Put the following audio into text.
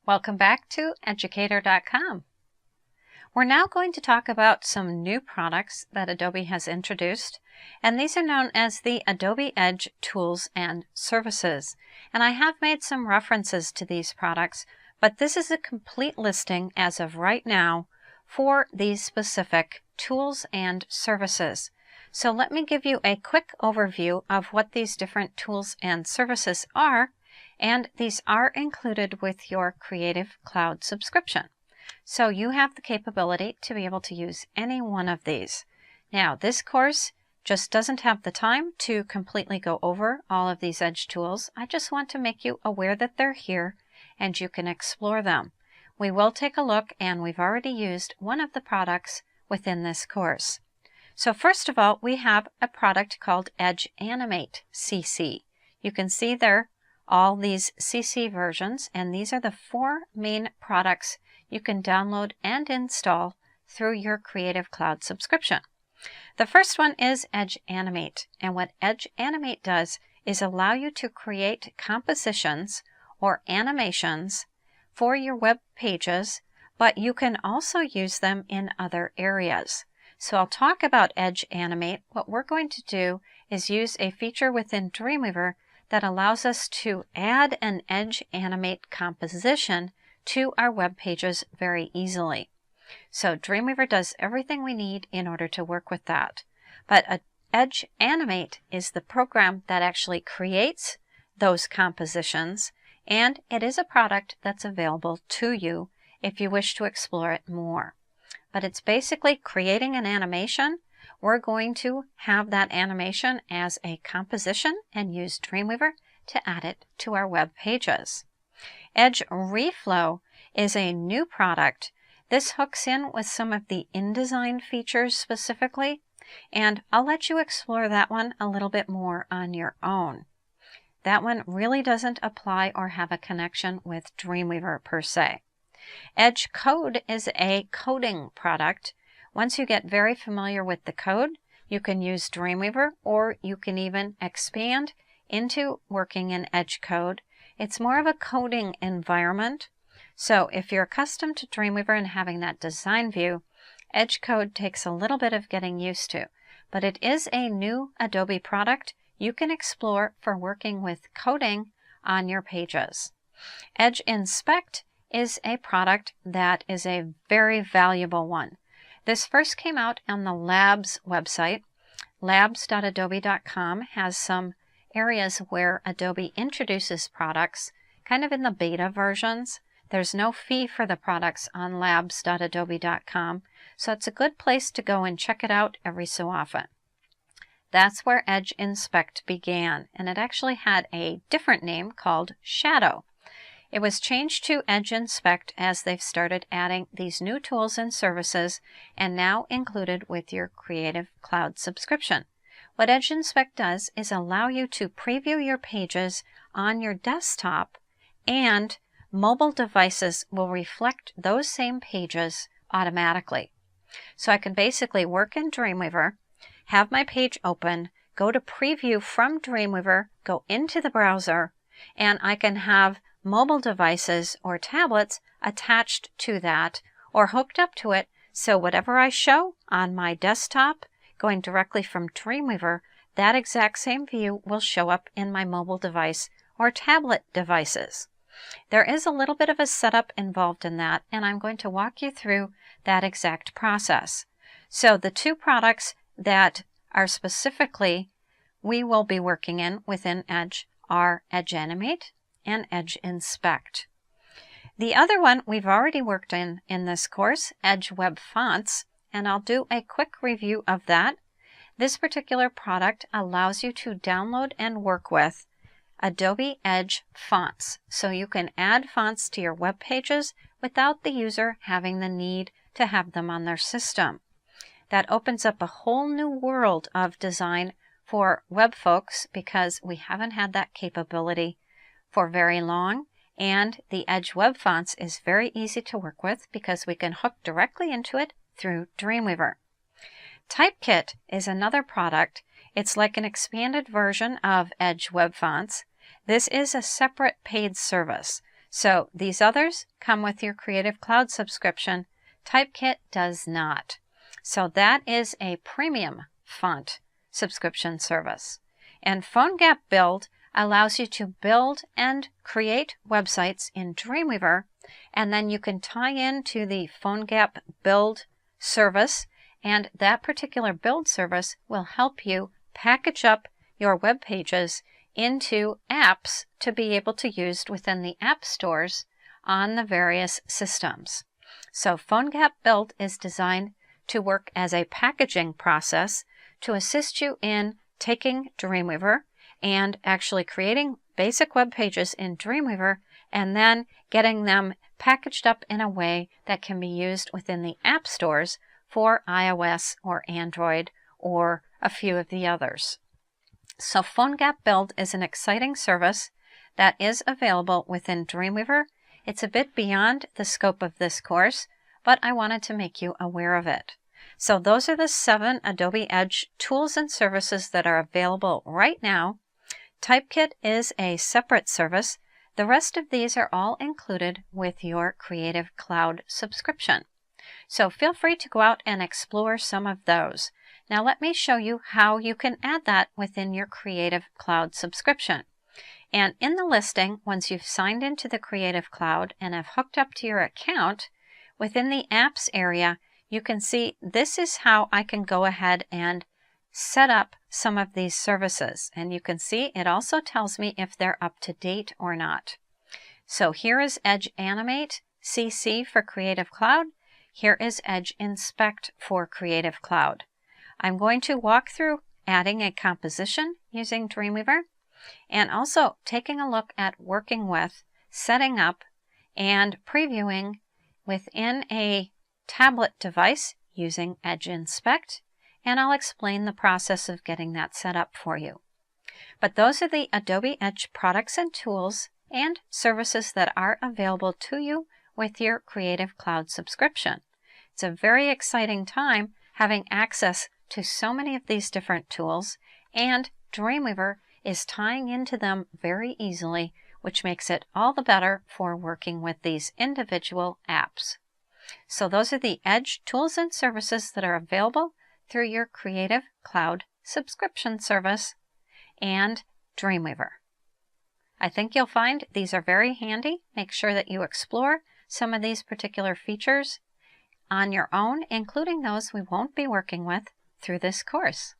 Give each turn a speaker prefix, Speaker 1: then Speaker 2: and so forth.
Speaker 1: Welcome back to Educator.com. We're now going to talk about some new products that Adobe has introduced, and these are known as the Adobe Edge Tools and Services. And I have made some references to these products, but this is a complete listing as of right now for these specific tools and services. So let me give you a quick overview of what these different tools and services are, and these are included with your Creative Cloud subscription. So you have the capability to be able to use any one of these. Now, this course just doesn't have the time to completely go over all of these Edge tools. I just want to make you aware that they're here and you can explore them. We will take a look, and we've already used one of the products within this course. So first of all, we have a product called Edge Animate CC. You can see there all these CC versions, and these are the 4 main products you can download and install through your Creative Cloud subscription. The first one is Edge Animate, and what Edge Animate does is allow you to create compositions or animations for your web pages, but you can also use them in other areas. So I'll talk about Edge Animate. What we're going to do is use a feature within Dreamweaver that allows us to add an Edge Animate composition to our web pages very easily. So Dreamweaver does everything we need in order to work with that. But Edge Animate is the program that actually creates those compositions, and it is a product that's available to you if you wish to explore it more. But it's basically creating an animation. We're going to have that animation as a composition and use Dreamweaver to add it to our web pages. Edge Reflow is a new product. This hooks in with some of the InDesign features specifically, and I'll let you explore that one a little bit more on your own. That one really doesn't apply or have a connection with Dreamweaver per se. Edge Code is a coding product. Once you get very familiar with the code, you can use Dreamweaver, or you can even expand into working in Edge Code. It's more of a coding environment. So if you're accustomed to Dreamweaver and having that design view, Edge Code takes a little bit of getting used to. But it is a new Adobe product you can explore for working with coding on your pages. Edge Inspect is a product that is a very valuable one. This first came out on the Labs website. Labs.adobe.com has some areas where Adobe introduces products kind of in the beta versions. There's no fee for the products on labs.adobe.com, so it's a good place to go and check it out every so often. That's where Edge Inspect began, and it actually had a different name called Shadow. It was changed to Edge Inspect as they've started adding these new tools and services, and now included with your Creative Cloud subscription. What Edge Inspect does is allow you to preview your pages on your desktop, and mobile devices will reflect those same pages automatically. So I can basically work in Dreamweaver, have my page open, go to preview from Dreamweaver, go into the browser, and I can have mobile devices or tablets attached to that or hooked up to it, so whatever I show on my desktop going directly from Dreamweaver, that exact same view will show up in my mobile device or tablet devices. There is a little bit of a setup involved in that, and I'm going to walk you through that exact process. So the 2 products that are specifically we will be working in within Edge are Edge Animate and Edge Inspect. The other one we've already worked in this course, Edge Web Fonts, and I'll do a quick review of that. This particular product allows you to download and work with Adobe Edge fonts, so you can add fonts to your web pages without the user having the need to have them on their system. That opens up a whole new world of design for web folks because we haven't had that capability for very long, and the Edge Web Fonts is very easy to work with because we can hook directly into it through Dreamweaver. Typekit is another product. It's like an expanded version of Edge Web Fonts. This is a separate paid service. So these others come with your Creative Cloud subscription. Typekit does not. So that is a premium font subscription service. And PhoneGap Build allows you to build and create websites in Dreamweaver, and then you can tie into the PhoneGap Build service, and that particular build service will help you package up your web pages into apps to be able to use within the app stores on the various systems. So PhoneGap Build is designed to work as a packaging process to assist you in taking Dreamweaver and actually creating basic web pages in Dreamweaver and then getting them packaged up in a way that can be used within the app stores for iOS or Android or a few of the others. So PhoneGap Build is an exciting service that is available within Dreamweaver. It's a bit beyond the scope of this course, but I wanted to make you aware of it. So those are the 7 Adobe Edge tools and services that are available right now. Typekit is a separate service. The rest of these are all included with your Creative Cloud subscription. So feel free to go out and explore some of those. Now let me show you how you can add that within your Creative Cloud subscription. And in the listing, once you've signed into the Creative Cloud and have hooked up to your account, within the Apps area, you can see this is how I can go ahead and set up some of these services. And you can see it also tells me if they're up to date or not. So here is Edge Animate CC for Creative Cloud. Here is Edge Inspect for Creative Cloud. I'm going to walk through adding a composition using Dreamweaver and also taking a look at working with, setting up, and previewing within a tablet device using Edge Inspect, and I'll explain the process of getting that set up for you. But those are the Adobe Edge products and tools and services that are available to you with your Creative Cloud subscription. It's a very exciting time having access to so many of these different tools, and Dreamweaver is tying into them very easily, which makes it all the better for working with these individual apps. So those are the Edge tools and services that are available through your Creative Cloud subscription service and Dreamweaver. I think you'll find these are very handy. Make sure that you explore some of these particular features on your own, including those we won't be working with through this course.